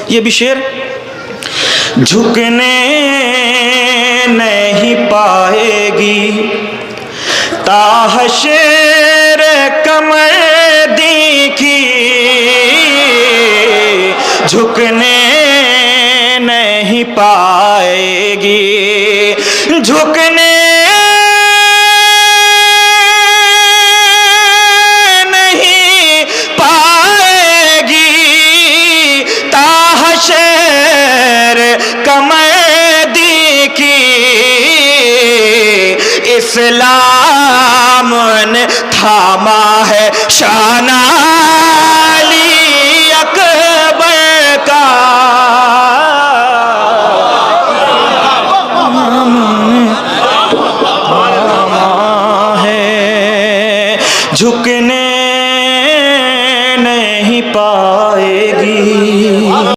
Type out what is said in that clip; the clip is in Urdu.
یہ بھی شعر. جھکنے نہیں پائے گی تاحشر کمر دیکھی، جھکنے نہیں پائے گی، جھکنے نہیں پائے گی تاحشر کمر دیکھی. اسلام نے تھاما ہے شانہ